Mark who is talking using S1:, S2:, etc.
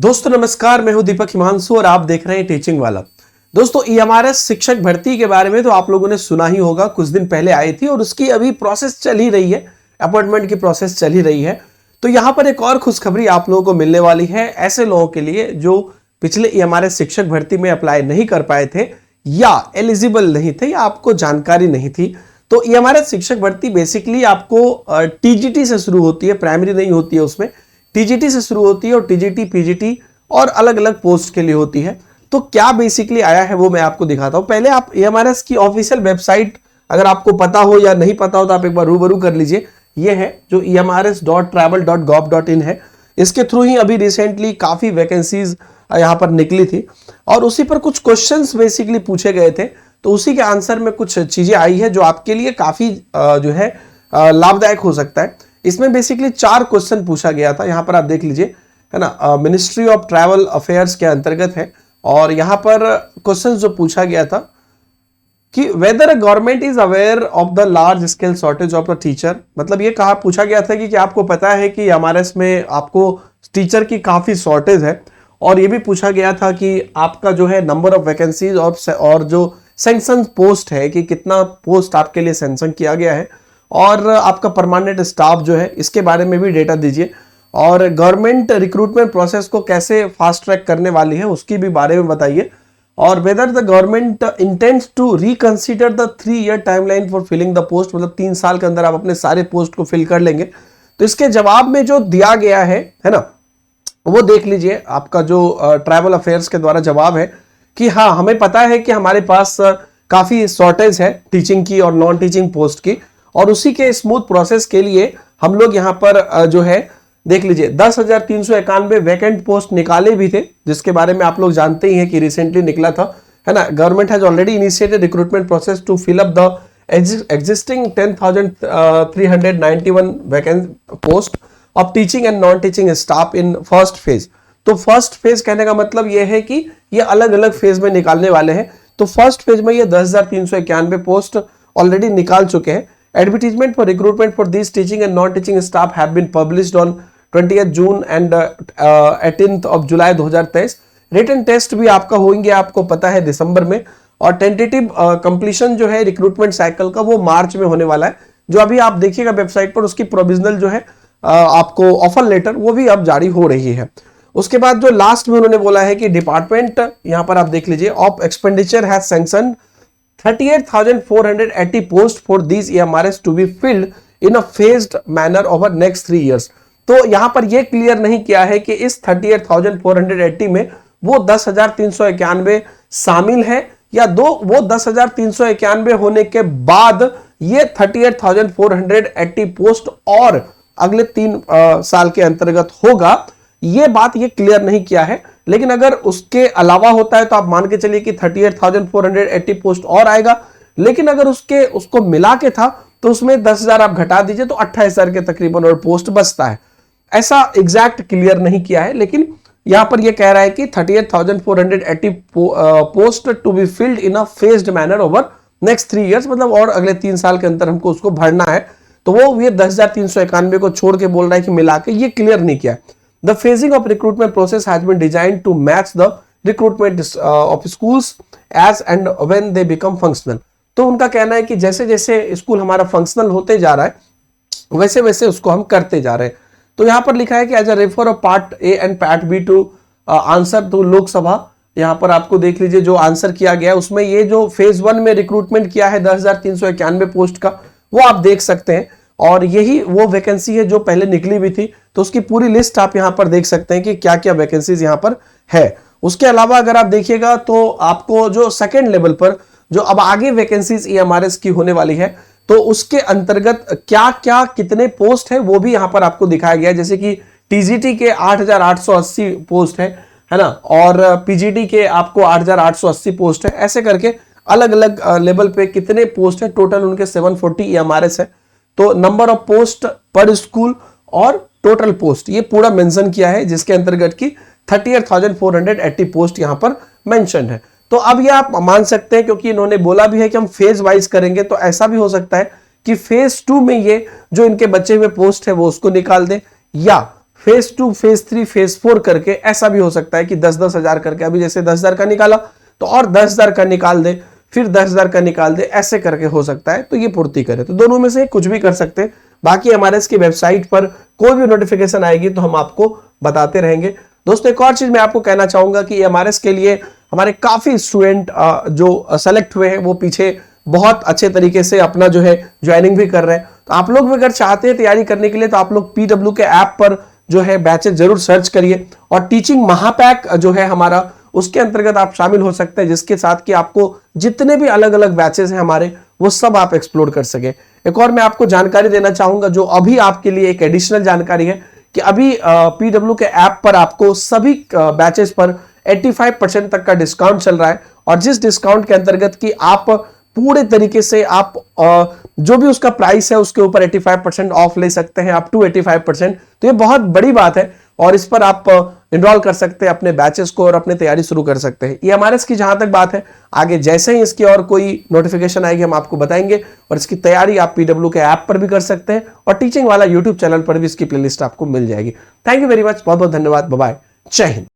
S1: दोस्तों नमस्कार, मैं हूं दीपक हिमांशु और आप देख रहे हैं टीचिंग वाला। दोस्तों ईएमआरएस शिक्षक भर्ती के बारे में तो आप लोगों ने सुना ही होगा, कुछ दिन पहले आई थी और उसकी अभी प्रोसेस चल ही रही है, अपॉइंटमेंट की प्रोसेस चल ही रही है। तो यहाँ पर एक और खुशखबरी आप लोगों को मिलने वाली है ऐसे लोगों के लिए जो पिछले ईएमआरएस शिक्षक भर्ती में अप्लाई नहीं कर पाए थे या एलिजिबल नहीं थे या आपको जानकारी नहीं थी। तो ईएमआरएस शिक्षक भर्ती बेसिकली आपको टीजीटी से शुरू होती है, प्राइमरी नहीं होती है, उसमें टीजीटी से शुरू होती है और टीजीटी पीजीटी और अलग अलग पोस्ट के लिए होती है। तो क्या बेसिकली आया है वो मैं आपको दिखाता हूं। पहले आप ईएमआरएस की ऑफिशियल वेबसाइट अगर आपको पता हो या नहीं पता हो तो आप एक बार रूबरू कर लीजिए। ये है जो emrs.travel.gov.in है, इसके थ्रू ही अभी रिसेंटली काफी वैकेंसीज यहाँ पर निकली थी और उसी पर कुछ क्वेश्चंस बेसिकली पूछे गए थे। तो उसी के आंसर में कुछ चीजें आई है जो आपके लिए काफी जो है लाभदायक हो सकता है। इसमें बेसिकली 4 क्वेश्चन पूछा गया था, यहाँ पर आप देख लीजिए, है ना, मिनिस्ट्री ऑफ ट्रैवल अफेयर्स के अंतर्गत है। और यहाँ पर क्वेश्चन जो पूछा गया था कि whether government is aware of the large scale shortage of the teacher, मतलब ये कहा पूछा गया था कि आपको पता है कि हमारे इसमें आपको टीचर की काफी शॉर्टेज है। और ये भी पूछा गया था कि आपका जो है नंबर ऑफ वैकेंसीज और जो सैंक्शन पोस्ट है कि कितना पोस्ट आपके लिए सैंक्शन किया गया है और आपका परमानेंट स्टाफ जो है इसके बारे में भी डेटा दीजिए। और गवर्नमेंट रिक्रूटमेंट प्रोसेस को कैसे फास्ट ट्रैक करने वाली है उसकी भी बारे में बताइए। और whether the government intends to reconsider the 3-year timeline for filling the post, मतलब 3 साल के अंदर आप अपने सारे पोस्ट को फिल कर लेंगे। तो इसके जवाब में जो दिया गया है ना, वो देख लीजिए। आपका जो ट्रैवल अफेयर्स के द्वारा जवाब है कि हाँ, हमें पता है कि हमारे पास काफी शॉर्टेज है टीचिंग की और नॉन टीचिंग पोस्ट की, और उसी के स्मूथ प्रोसेस के लिए हम लोग यहाँ पर जो है देख लीजिए 10,391 वैकेंट पोस्ट निकाले भी थे, जिसके बारे में आप लोग जानते ही हैं कि रिसेंटली निकला था, है ना। Government has already initiated recruitment process to fill up the existing 10,391 vacant post of teaching and non teaching staff in first phase. तो फर्स्ट फेज कहने का मतलब यह है कि ये अलग अलग फेज में निकालने वाले हैं। तो फर्स्ट फेज में ये 10,391 पोस्ट ऑलरेडी निकाल चुके हैं। Advertisement for recruitment for these teaching and non-teaching staff have been published on 20th June and 18th of July 2023। Written test भी आपका होंगे, आपको पता है, दिसंबर में। और टेंटेटिव कंप्लीशन जो है रिक्रूटमेंट साइकिल का वो मार्च में होने वाला है। जो अभी आप देखिएगा वेबसाइट पर उसकी प्रोविजनल जो है आपको ऑफर लेटर वो भी अब जारी हो रही है। उसके बाद जो लास्ट में उन्होंने बोला है कि डिपार्टमेंट, यहाँ पर आप देख लीजिए, of expenditure has sanction 38,480 posts for these EMRS to be filled in a phased manner over next 3 years। तो यहां पर यह क्लियर नहीं किया है कि इस 38,480 में वो 10,391 शामिल है या वो 10,391 होने के बाद ये 38,480 पोस्ट और अगले 3 साल के अंतर्गत होगा। ये बात ये क्लियर नहीं किया है, लेकिन अगर उसके अलावा होता है तो आप मान के चलिए कि 38,480 पोस्ट और आएगा। लेकिन अगर उसको मिला के था तो उसमें 10,000 आप घटा दीजिए तो 28,000 के तकरीबन और पोस्ट बचता है। ऐसा एग्जैक्ट क्लियर नहीं किया है, लेकिन यहां पर यह कह रहा है कि 38,480 post to be filled in a phased manner over next 3 years, मतलब और अगले 3 साल के अंदर हमको उसको भरना है। तो वो ये 10,391 को छोड़ के बोल रहा है कि मिला के, ये क्लियर नहीं किया है। The phasing of recruitment process has been designed to match the recruitment of schools as and when they become functional। तो उनका कहना है कि जैसे जैसे स्कूल हमारा फंक्शनल होते जा रहा है वैसे वैसे उसको हम करते जा रहे हैं। तो यहाँ पर लिखा है कि as a refer of part A and part B to answer to Lok Sabha, यहाँ पर आपको देख लीजिए जो आंसर किया गया उसमें ये जो फेज 1 में रिक्रूटमेंट किया है 10,391 पोस्ट का, वो आप देख सकते हैं। और यही वो वैकेंसी है जो पहले निकली भी थी, तो उसकी पूरी लिस्ट आप यहां पर देख सकते हैं कि क्या क्या वैकेंसीज यहां पर है। उसके अलावा अगर आप देखिएगा तो आपको जो सेकेंड लेवल पर जो अब आगे वैकेंसीज ईएमआरएस की होने वाली है तो उसके अंतर्गत क्या क्या कितने पोस्ट है वो भी यहां पर आपको दिखाया गया है। जैसे कि टीजीटी के 8,880 पोस्ट है ना, और पीजीटी के आपको 8,880 पोस्ट है। ऐसे करके अलग अलग लेवल पे कितने पोस्ट है, टोटल उनके 740 ईएमआरएस है। तो नंबर ऑफ पोस्ट पर स्कूल और टोटल पोस्ट ये पूरा मेंशन किया है, जिसके अंतर्गत की 38,480 पोस्ट यहां पर मेंशन है। तो अब ये आप मान सकते हैं, क्योंकि इन्होंने बोला भी है कि हम फेज वाइज करेंगे, तो ऐसा भी हो सकता है कि फेज 2 में ये जो इनके बचे हुए पोस्ट है वो उसको निकाल दें, या फेज 2, फेज 3, फेज 4 करके ऐसा भी हो सकता है कि 10-10 हजार करके, अभी जैसे 10,000 का निकाला तो और 10,000 का निकाल दे, फिर 10,000 का निकाल दे, ऐसे करके हो सकता है। तो ये पूर्ति करे, तो दोनों में से कुछ भी कर सकते हैं। बाकी एमआरएस की वेबसाइट पर कोई भी नोटिफिकेशन आएगी तो हम आपको बताते रहेंगे। दोस्तों एक और चीज मैं आपको कहना चाहूंगा कि एमआरएस के लिए हमारे काफी स्टूडेंट जो सेलेक्ट हुए हैं वो पीछे बहुत अच्छे तरीके से अपना जो है ज्वाइनिंग भी कर रहे हैं। तो आप लोग भी अगर चाहते हैं तैयारी करने के लिए तो आप लोग पीडब्ल्यू के ऐप पर जो है बैचेस जरूर सर्च करिए, और टीचिंग महापैक जो है हमारा, उसके अंतर्गत आप शामिल हो सकते हैं, जिसके साथ कि आपको जितने भी अलग अलग बैचेस हैं हमारे वो सब आप एक्सप्लोर कर सके। एक और मैं आपको जानकारी देना चाहूंगा जो अभी आपके लिए एक एडिशनल जानकारी है कि अभी पीडब्ल्यू के ऐप पर आपको सभी बैचेस पर 85% तक का डिस्काउंट चल रहा है, और जिस डिस्काउंट के अंतर्गत कि आप पूरे तरीके से आप जो भी उसका प्राइस है उसके ऊपर 85% ऑफ ले सकते हैं, अप टू 85%। तो ये बहुत बड़ी बात है, और इस पर आप इनरोल कर सकते हैं अपने बैचेस को और अपनी तैयारी शुरू कर सकते हैं। ये एमआरएस की जहां तक बात है, आगे जैसे ही इसकी और कोई नोटिफिकेशन आएगी हम आपको बताएंगे, और इसकी तैयारी आप पीडब्ल्यू के ऐप पर भी कर सकते हैं, और टीचिंग वाला यूट्यूब चैनल पर भी इसकी प्लेलिस्ट आपको मिल जाएगी। थैंक यू वेरी मच, बहुत बहुत धन्यवाद, बाय बाय, जय हिंद।